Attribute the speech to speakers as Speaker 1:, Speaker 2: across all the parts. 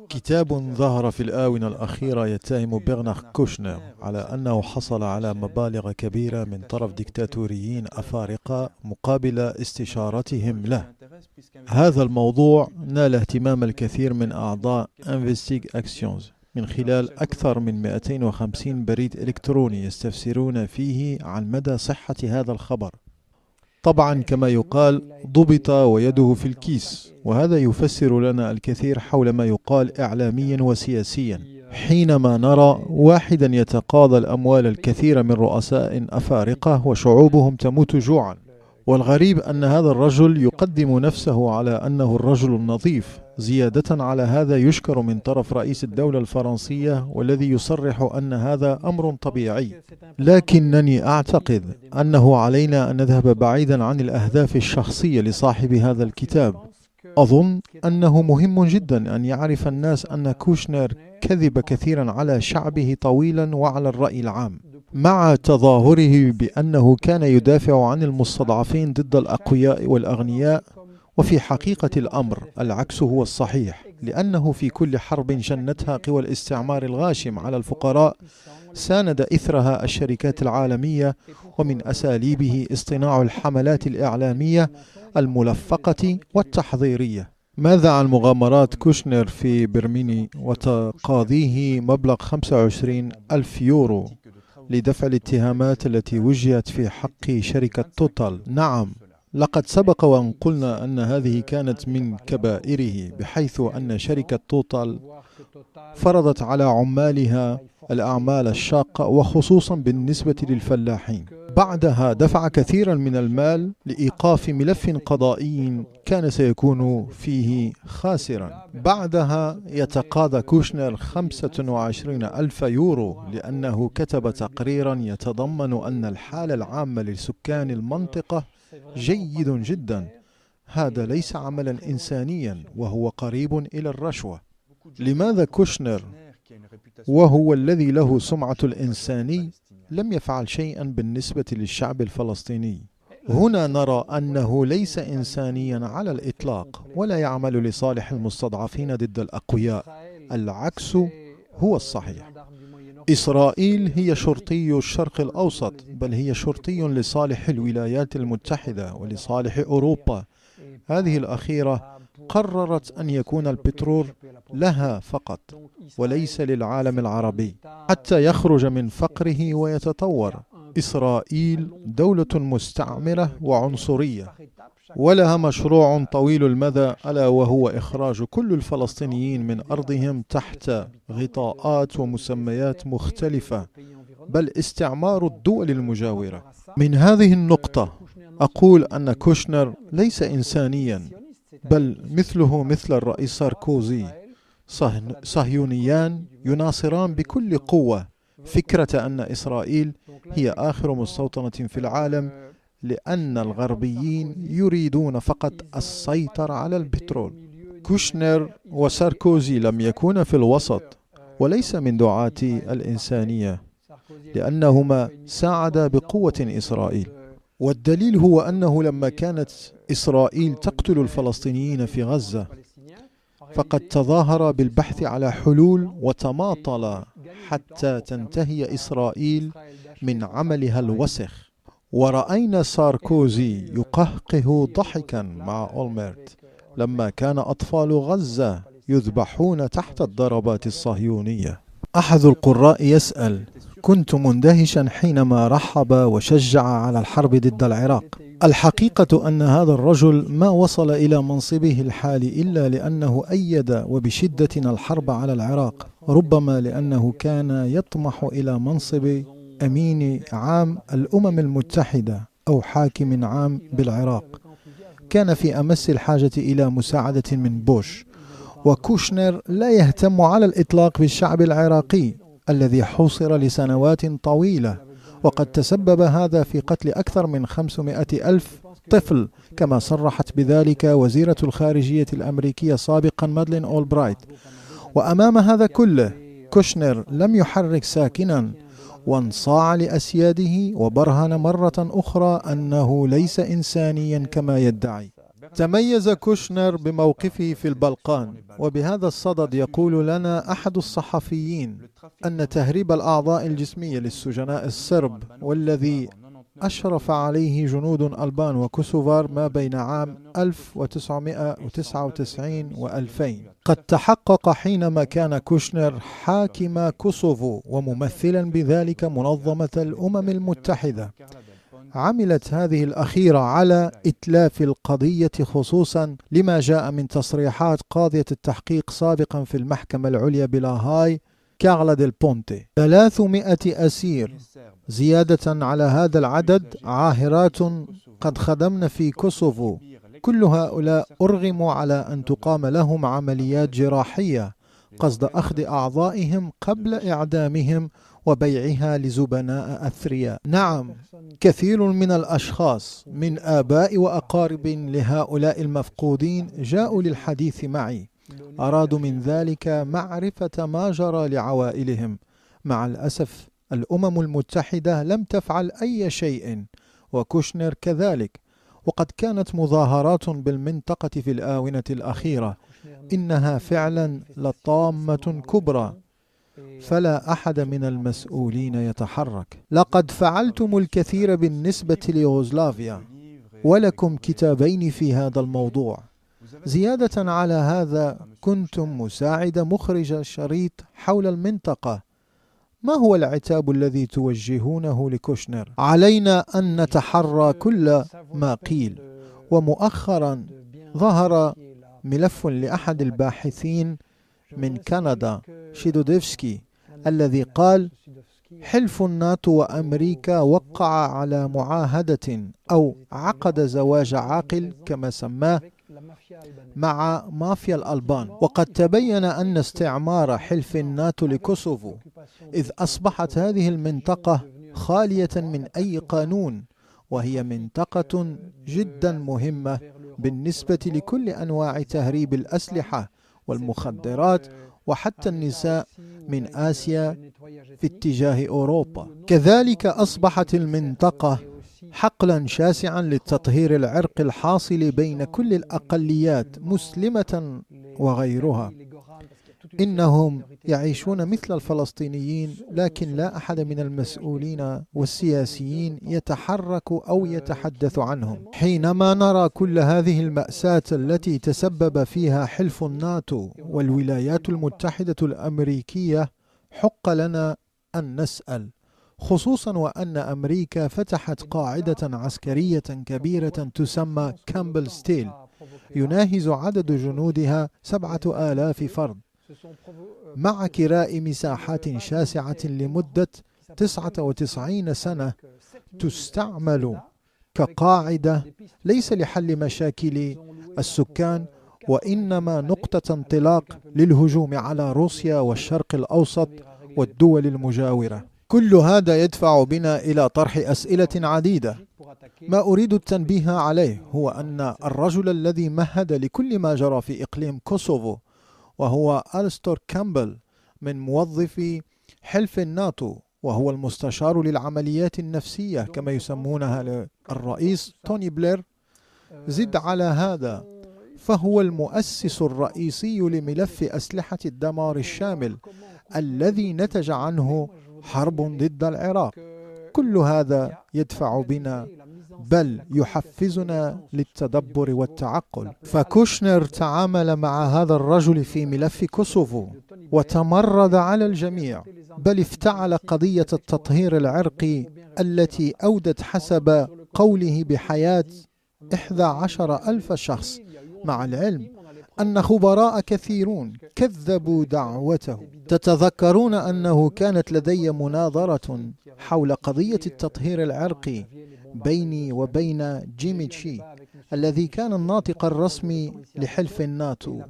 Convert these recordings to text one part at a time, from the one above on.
Speaker 1: كتاب ظهر في الآونة الأخيرة يتهم برنارد كوشنر على أنه حصل على مبالغ كبيرة من طرف ديكتاتوريين أفارقة مقابل استشارتهم له. هذا الموضوع نال اهتمام الكثير من أعضاء Investig Actions من خلال أكثر من 250 بريد إلكتروني يستفسرون فيه عن مدى صحة هذا الخبر. طبعا كما يقال ضبط ويده في الكيس، وهذا يفسر لنا الكثير حول ما يقال إعلاميا وسياسيا حينما نرى واحدا يتقاضى الأموال الكثيرة من رؤساء أفارقة وشعوبهم تموت جوعا. والغريب أن هذا الرجل يقدم نفسه على أنه الرجل النظيف. زيادة على هذا يشكر من طرف رئيس الدولة الفرنسية، والذي يصرح أن هذا أمر طبيعي. لكنني أعتقد أنه علينا أن نذهب بعيدا عن الأهداف الشخصية لصاحب هذا الكتاب. أظن أنه مهم جدا أن يعرف الناس أن كوشنر كذب كثيرا على شعبه طويلا وعلى الرأي العام، مع تظاهره بأنه كان يدافع عن المستضعفين ضد الأقوياء والأغنياء. وفي حقيقة الأمر العكس هو الصحيح، لأنه في كل حرب جنتها قوى الاستعمار الغاشم على الفقراء ساند إثرها الشركات العالمية، ومن أساليبه اصطناع الحملات الإعلامية الملفقة والتحضيرية. ماذا عن مغامرات كوشنر في برميني وتقاضيه مبلغ 25,000 يورو لدفع الاتهامات التي وجهت في حق شركة توتال؟ نعم، لقد سبق وأن قلنا أن هذه كانت من كبائره، بحيث أن شركة توتال فرضت على عمالها الأعمال الشاقة، وخصوصا بالنسبة للفلاحين. بعدها دفع كثيرا من المال لإيقاف ملف قضائي كان سيكون فيه خاسرا. بعدها يتقاضى كوشنر 25,000 يورو لأنه كتب تقريرا يتضمن أن الحالة العامة لسكان المنطقة جيد جدا. هذا ليس عملا إنسانيا، وهو قريب إلى الرشوة. لماذا كوشنر، وهو الذي له سمعة الإنساني، لم يفعل شيئا بالنسبة للشعب الفلسطيني؟ هنا نرى أنه ليس إنسانيا على الإطلاق، ولا يعمل لصالح المستضعفين ضد الأقوياء. العكس هو الصحيح. إسرائيل هي شرطي الشرق الأوسط، بل هي شرطي لصالح الولايات المتحدة ولصالح أوروبا. هذه الأخيرة قررت أن يكون البترول لها فقط وليس للعالم العربي حتى يخرج من فقره ويتطور. إسرائيل دولة مستعمرة وعنصرية، ولها مشروع طويل المدى، ألا وهو إخراج كل الفلسطينيين من أرضهم تحت غطاءات ومسميات مختلفة، بل استعمار الدول المجاورة. من هذه النقطة أقول أن كوشنر ليس إنسانيا، بل مثله مثل الرئيس ساركوزي، صهيونيان يناصران بكل قوة فكرة أن إسرائيل هي آخر مستوطنة في العالم، لأن الغربيين يريدون فقط السيطرة على البترول. كوشنر وساركوزي لم يكونا في الوسط، وليس من دعاة الإنسانية، لأنهما ساعدا بقوة إسرائيل. والدليل هو أنه لما كانت إسرائيل تقتل الفلسطينيين في غزة، فقد تظاهر بالبحث على حلول وتماطل حتى تنتهي إسرائيل من عملها الوسخ. ورأينا ساركوزي يقهقه ضحكا مع أولمرت لما كان أطفال غزة يذبحون تحت الضربات الصهيونية. أحد القراء يسأل: كنت مندهشا حينما رحب وشجع على الحرب ضد العراق. الحقيقة أن هذا الرجل ما وصل إلى منصبه الحالي إلا لأنه أيد وبشدة الحرب على العراق، ربما لأنه كان يطمح إلى منصب أمين عام الأمم المتحدة أو حاكم عام بالعراق. كان في أمس الحاجة إلى مساعدة من بوش. وكوشنر لا يهتم على الإطلاق بالشعب العراقي الذي حوصر لسنوات طويلة، وقد تسبب هذا في قتل أكثر من 500,000 طفل، كما صرحت بذلك وزيرة الخارجية الأمريكية سابقا مادلين أولبرايت. وأمام هذا كله كوشنر لم يحرك ساكنا، وانصاع لأسياده وبرهن مرة أخرى أنه ليس إنسانيا كما يدعي. تميز كوشنر بموقفه في البلقان، وبهذا الصدد يقول لنا أحد الصحفيين أن تهريب الأعضاء الجسمية للسجناء الصرب، والذي أشرف عليه جنود ألبان وكوسوفار ما بين عام 1999 و2000، قد تحقق حينما كان كوشنر حاكم كوسوفو وممثلا بذلك منظمة الأمم المتحدة. عملت هذه الأخيرة على إتلاف القضية، خصوصا لما جاء من تصريحات قاضية التحقيق سابقا في المحكمة العليا بلاهاي كارلا ديل بونتي. 300 أسير زيادة على هذا العدد عاهرات قد خدمن في كوسوفو، كل هؤلاء أرغموا على أن تقام لهم عمليات جراحية قصد أخذ أعضائهم قبل إعدامهم وبيعها لزبناء أثرياء. نعم، كثير من الأشخاص من آباء وأقارب لهؤلاء المفقودين جاءوا للحديث معي، أرادوا من ذلك معرفة ما جرى لعوائلهم. مع الأسف الأمم المتحدة لم تفعل أي شيء، وكوشنر كذلك، وقد كانت مظاهرات بالمنطقة في الآونة الأخيرة، إنها فعلا لطامة كبرى، فلا أحد من المسؤولين يتحرك. لقد فعلتم الكثير بالنسبة ليوغوسلافيا، ولكم كتابين في هذا الموضوع. زيادة على هذا كنتم مساعد مخرج شريط حول المنطقة. ما هو العتاب الذي توجهونه لكوشنر؟ علينا أن نتحرى كل ما قيل. ومؤخرا ظهر ملف لأحد الباحثين من كندا شيدوديفسكي الذي قال: حلف الناتو وأمريكا وقع على معاهدة أو عقد زواج عاقل كما سماه مع مافيا الألبان. وقد تبين أن استعمار حلف الناتو لكوسوفو، إذ أصبحت هذه المنطقة خالية من أي قانون، وهي منطقة جدا مهمة بالنسبة لكل أنواع تهريب الأسلحة والمخدرات وحتى النساء من آسيا في اتجاه أوروبا. كذلك أصبحت المنطقة حقلا شاسعا للتطهير العرقي الحاصل بين كل الأقليات مسلمة وغيرها. إنهم يعيشون مثل الفلسطينيين، لكن لا أحد من المسؤولين والسياسيين يتحرك أو يتحدث عنهم. حينما نرى كل هذه المأساة التي تسبب فيها حلف الناتو والولايات المتحدة الأمريكية، حق لنا أن نسأل، خصوصا وأن أمريكا فتحت قاعدة عسكرية كبيرة تسمى كامبل ستيل، يناهز عدد جنودها 7000 فرد، مع كراء مساحات شاسعة لمدة 99 سنة، تستعمل كقاعدة ليس لحل مشاكل السكان، وإنما نقطة انطلاق للهجوم على روسيا والشرق الأوسط والدول المجاورة. كل هذا يدفع بنا إلى طرح أسئلة عديدة. ما أريد التنبيه عليه هو أن الرجل الذي مهد لكل ما جرى في إقليم كوسوفو، وهو ألستور كامبل من موظفي حلف الناتو، وهو المستشار للعمليات النفسية كما يسمونها الرئيس توني بلير، زد على هذا فهو المؤسس الرئيسي لملف أسلحة الدمار الشامل الذي نتج عنه حرب ضد العراق. كل هذا يدفع بنا، بل يحفزنا للتدبر والتعقل. فكوشنر تعامل مع هذا الرجل في ملف كوسوفو وتمرد على الجميع، بل افتعل قضية التطهير العرقي التي أودت حسب قوله بحياة 11,000 شخص، مع العلم أن خبراء كثيرون كذبوا دعوته. تتذكرون أنه كانت لدي مناظرة حول قضية التطهير العرقي بيني وبين جيمي تشي الذي كان الناطق الرسمي لحلف الناتو،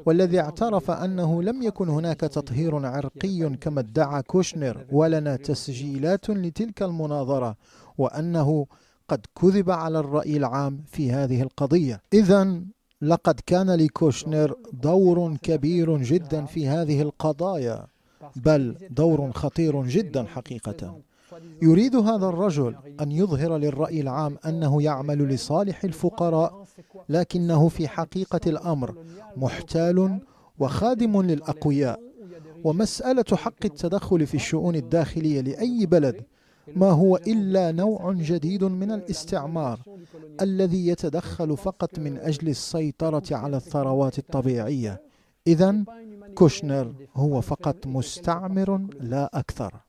Speaker 1: والذي اعترف أنه لم يكن هناك تطهير عرقي كما ادعى كوشنر، ولنا تسجيلات لتلك المناظرة، وأنه قد كذب على الرأي العام في هذه القضية. إذن لقد كان لكوشنر دور كبير جدا في هذه القضايا، بل دور خطير جدا حقيقة. يريد هذا الرجل أن يظهر للرأي العام أنه يعمل لصالح الفقراء، لكنه في حقيقة الأمر محتال وخادم للأقوياء. ومسألة حق التدخل في الشؤون الداخلية لأي بلد ما هو إلا نوع جديد من الاستعمار الذي يتدخل فقط من أجل السيطرة على الثروات الطبيعية. إذن كوشنر هو فقط مستعمر لا أكثر.